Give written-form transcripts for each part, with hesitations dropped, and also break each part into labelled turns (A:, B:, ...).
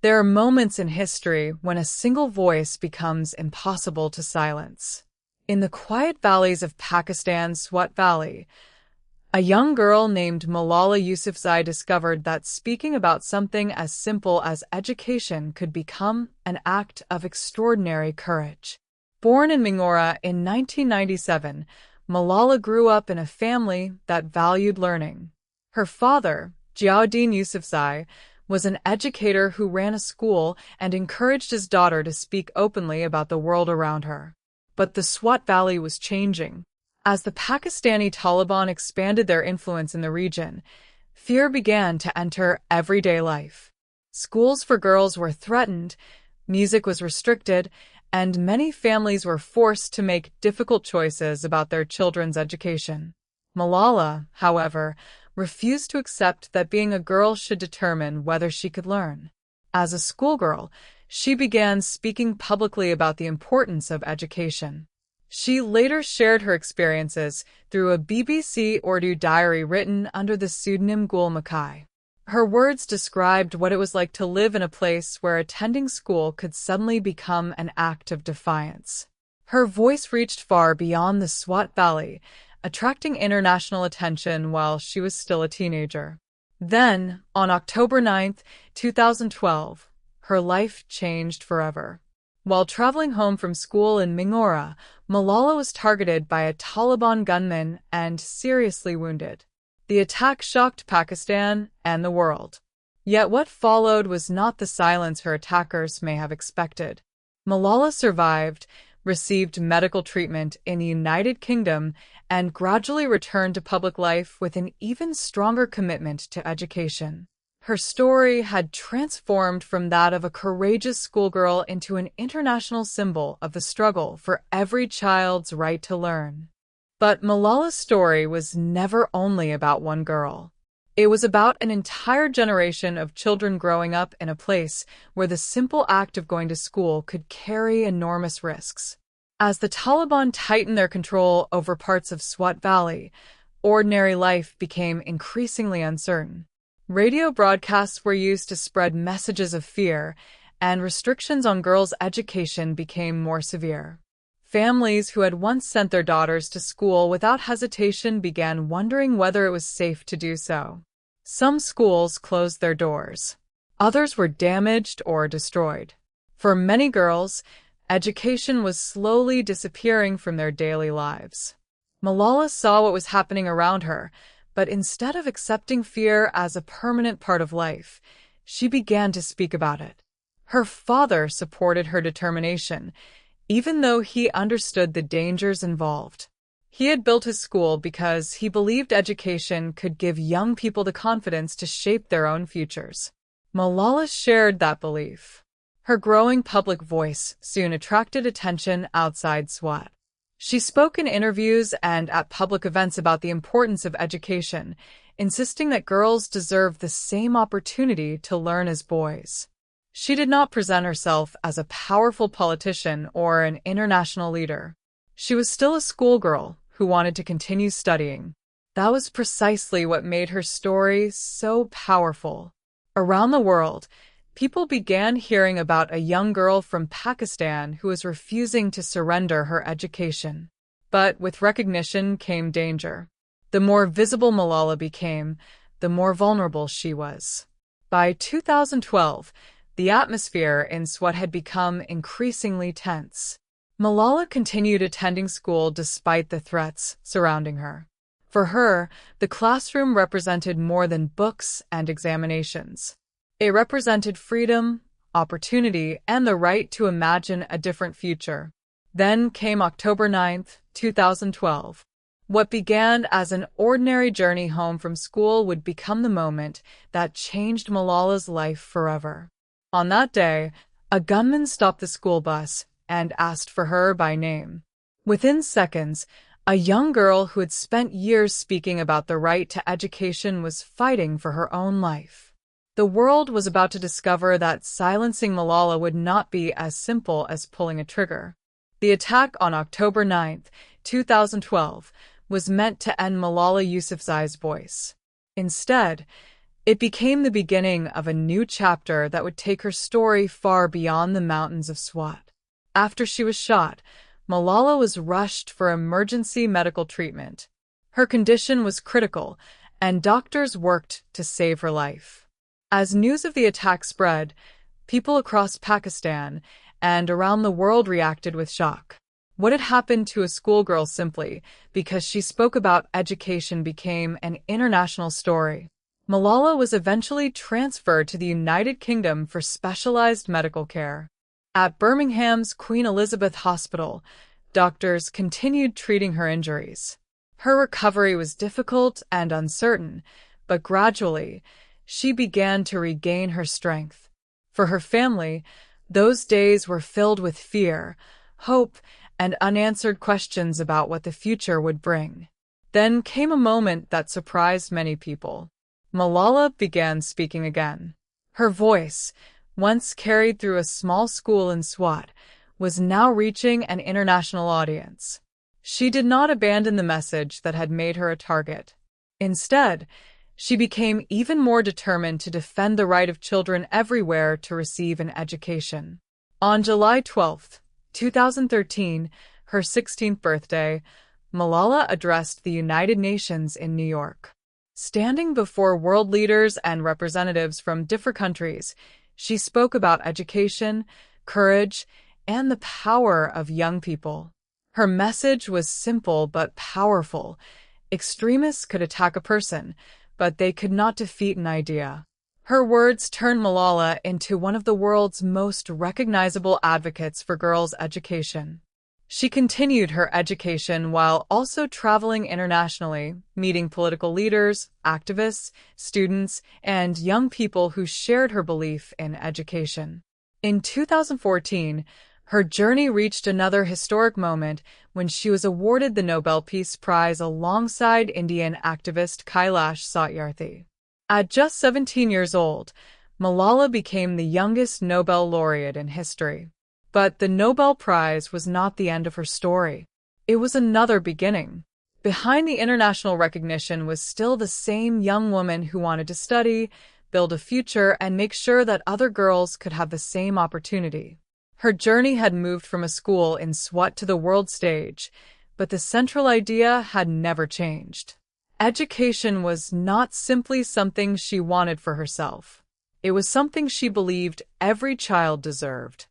A: There are moments in history when a single voice becomes impossible to silence. In the quiet valleys of Pakistan's Swat Valley, a young girl named Malala Yousafzai discovered that speaking about something as simple as education could become an act of extraordinary courage. Born in Mingora in 1997, Malala grew up in a family that valued learning. Her father, Jiauddin Yousafzai, was an educator who ran a school and encouraged his daughter to speak openly about the world around her. But the Swat Valley was changing. As the Pakistani Taliban expanded their influence in the region, fear began to enter everyday life. Schools for girls were threatened, music was restricted, and many families were forced to make difficult choices about their children's education. Malala, however, refused to accept that being a girl should determine whether she could learn. As a schoolgirl, she began speaking publicly about the importance of education. She later shared her experiences through a BBC Urdu diary written under the pseudonym Gul Makai. Her words described what it was like to live in a place where attending school could suddenly become an act of defiance. Her voice reached far beyond the Swat Valley, attracting international attention while she was still a teenager. Then, on October 9, 2012, her life changed forever. While traveling home from school in Mingora, Malala was targeted by a Taliban gunman and seriously wounded. The attack shocked Pakistan and the world. Yet what followed was not the silence her attackers may have expected. Malala survived, received medical treatment in the United Kingdom, and gradually returned to public life with an even stronger commitment to education. Her story had transformed from that of a courageous schoolgirl into an international symbol of the struggle for every child's right to learn. But Malala's story was never only about one girl. It was about an entire generation of children growing up in a place where the simple act of going to school could carry enormous risks. As the Taliban tightened their control over parts of Swat Valley, ordinary life became increasingly uncertain. Radio broadcasts were used to spread messages of fear, and restrictions on girls' education became more severe. Families who had once sent their daughters to school without hesitation began wondering whether it was safe to do so. Some schools closed their doors. Others were damaged or destroyed. For many girls, education was slowly disappearing from their daily lives. Malala saw what was happening around her, but instead of accepting fear as a permanent part of life, she began to speak about it. Her father supported her determination, even though he understood the dangers involved. He had built his school because he believed education could give young people the confidence to shape their own futures. Malala shared that belief. Her growing public voice soon attracted attention outside Swat. She spoke in interviews and at public events about the importance of education, insisting that girls deserve the same opportunity to learn as boys. She did not present herself as a powerful politician or an international leader. She was still a schoolgirl who wanted to continue studying. That was precisely what made her story so powerful. Around the world, people began hearing about a young girl from Pakistan who was refusing to surrender her education. But with recognition came danger. The more visible Malala became, the more vulnerable she was. By 2012, the atmosphere in Swat had become increasingly tense. Malala continued attending school despite the threats surrounding her. For her, the classroom represented more than books and examinations. It represented freedom, opportunity, and the right to imagine a different future. Then came October 9, 2012. What began as an ordinary journey home from school would become the moment that changed Malala's life forever. On that day, a gunman stopped the school bus and asked for her by name. Within seconds, a young girl who had spent years speaking about the right to education was fighting for her own life. The world was about to discover that silencing Malala would not be as simple as pulling a trigger. The attack on October 9, 2012, was meant to end Malala Yousafzai's voice. Instead, It became the beginning of a new chapter that would take her story far beyond the mountains of Swat. After she was shot, Malala was rushed for emergency medical treatment. Her condition was critical, and doctors worked to save her life. As news of the attack spread, people across Pakistan and around the world reacted with shock. What had happened to a schoolgirl simply because she spoke about education became an international story. Malala was eventually transferred to the United Kingdom for specialized medical care. At Birmingham's Queen Elizabeth Hospital, doctors continued treating her injuries. Her recovery was difficult and uncertain, but gradually, she began to regain her strength. For her family, those days were filled with fear, hope, and unanswered questions about what the future would bring. Then came a moment that surprised many people. Malala began speaking again. Her voice, once carried through a small school in Swat, was now reaching an international audience. She did not abandon the message that had made her a target. Instead, she became even more determined to defend the right of children everywhere to receive an education. On July 12, 2013, her 16th birthday, Malala addressed the United Nations in New York. Standing before world leaders and representatives from different countries, she spoke about education, courage, and the power of young people. Her message was simple but powerful. Extremists could attack a person, but they could not defeat an idea. Her words turned Malala into one of the world's most recognizable advocates for girls' education. She continued her education while also traveling internationally, meeting political leaders, activists, students, and young people who shared her belief in education. In 2014, her journey reached another historic moment when she was awarded the Nobel Peace Prize alongside Indian activist Kailash Satyarthi. At just 17 years old, Malala became the youngest Nobel laureate in history. But the Nobel Prize was not the end of her story. It was another beginning. Behind the international recognition was still the same young woman who wanted to study, build a future, and make sure that other girls could have the same opportunity. Her journey had moved from a school in Swat to the world stage, but the central idea had never changed. Education was not simply something she wanted for herself. It was something she believed every child deserved.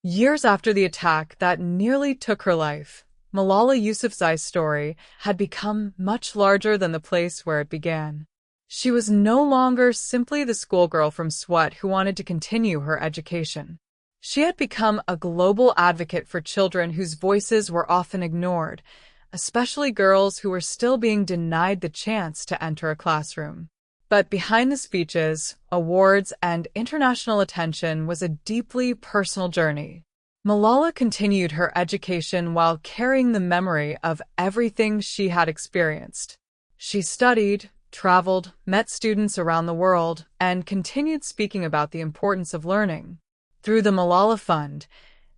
A: Years after the attack that nearly took her life, Malala Yousafzai's story had become much larger than the place where it began. She was no longer simply the schoolgirl from Swat who wanted to continue her education. She had become a global advocate for children whose voices were often ignored, especially girls who were still being denied the chance to enter a classroom. But behind the speeches, awards, and international attention was a deeply personal journey. Malala continued her education while carrying the memory of everything she had experienced. She studied, traveled, met students around the world, and continued speaking about the importance of learning. Through the Malala Fund,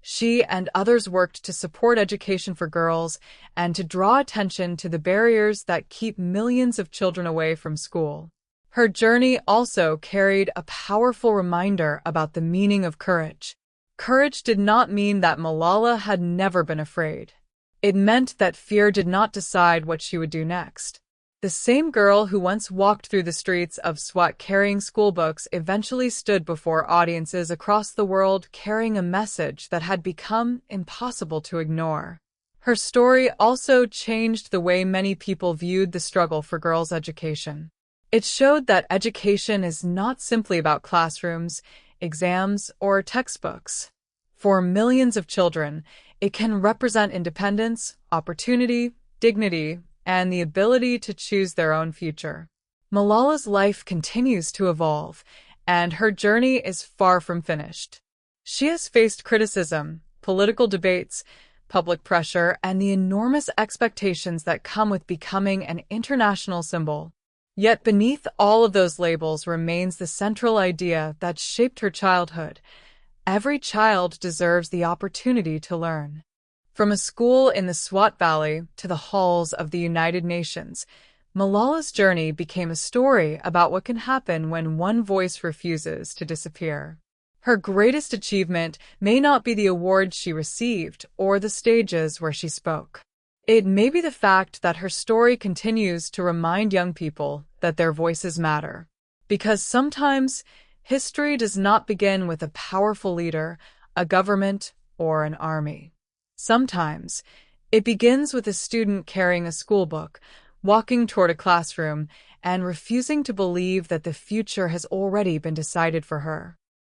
A: she and others worked to support education for girls and to draw attention to the barriers that keep millions of children away from school. Her journey also carried a powerful reminder about the meaning of courage. Courage did not mean that Malala had never been afraid. It meant that fear did not decide what she would do next. The same girl who once walked through the streets of Swat carrying schoolbooks eventually stood before audiences across the world carrying a message that had become impossible to ignore. Her story also changed the way many people viewed the struggle for girls' education. It showed that education is not simply about classrooms, exams, or textbooks. For millions of children, it can represent independence, opportunity, dignity, and the ability to choose their own future. Malala's life continues to evolve, and her journey is far from finished. She has faced criticism, political debates, public pressure, and the enormous expectations that come with becoming an international symbol. Yet beneath all of those labels remains the central idea that shaped her childhood. Every child deserves the opportunity to learn. From a school in the Swat Valley to the halls of the United Nations, Malala's journey became a story about what can happen when one voice refuses to disappear. Her greatest achievement may not be the awards she received or the stages where she spoke. It may be the fact that her story continues to remind young people that their voices matter. Because sometimes history does not begin with a powerful leader, a government, or an army. Sometimes it begins with a student carrying a school book, walking toward a classroom, and refusing to believe that the future has already been decided for her.